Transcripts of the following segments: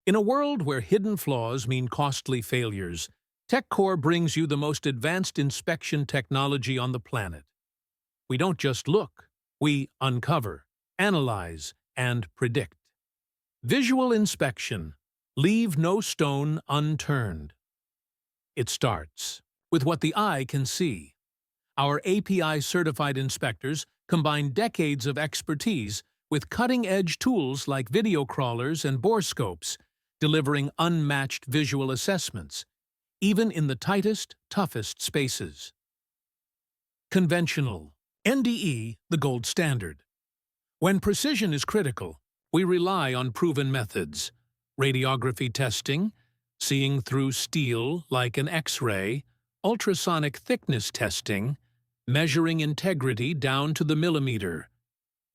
In a world where hidden flaws mean costly failures, TechCorr brings you the most advanced inspection technology on the planet. We don't just look, we uncover, analyze, and predict. Visual inspection. Leave no stone unturned. It starts with what the eye can see. Our API-certified inspectors combine decades of expertise with cutting-edge tools like video crawlers and Borescopes, delivering unmatched visual assessments, even in the tightest, toughest spaces. Conventional. NDE, the gold standard. When precision is critical, we rely on proven methods. Radiography testing, seeing through steel like an X-ray, ultrasonic thickness testing, measuring integrity down to the millimeter,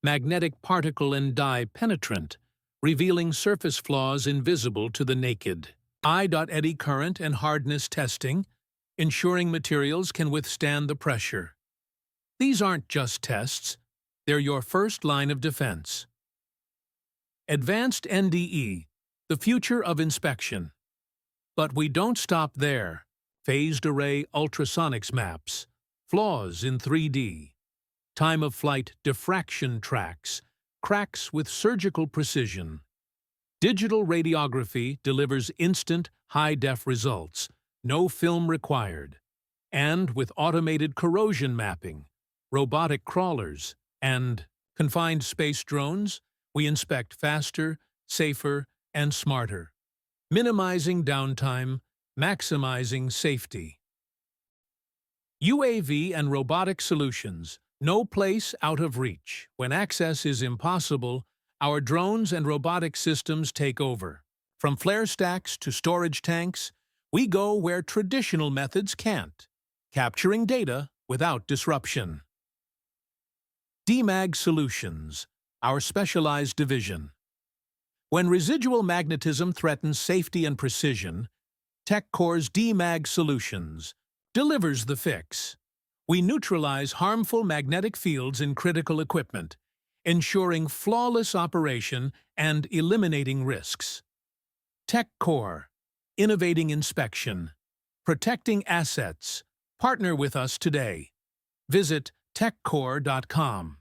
magnetic particle and dye penetrant, revealing surface flaws invisible to the naked. Eddy Current and hardness testing, ensuring materials can withstand the pressure. These aren't just tests, they're your first line of defense. Advanced NDE, the future of inspection. But we don't stop there. Phased array ultrasonics maps, flaws in 3D, time-of-flight diffraction tracks, cracks with surgical precision. Digital radiography delivers instant, high-def results, no film required. And with automated corrosion mapping, robotic crawlers, and confined space drones, we inspect faster, safer, and smarter, minimizing downtime, maximizing safety. UAV and robotic solutions, no place out of reach. When access is impossible, our drones and robotic systems take over. From flare stacks to storage tanks, we go where traditional methods can't, capturing data without disruption. Demag Solutions, our specialized division. When residual magnetism threatens safety and precision, TechCorr's Demag Solutions delivers the fix. We neutralize harmful magnetic fields in critical equipment, ensuring flawless operation and eliminating risks. TechCorr, innovating inspection, protecting assets. Partner with us today. Visit techcorr.com.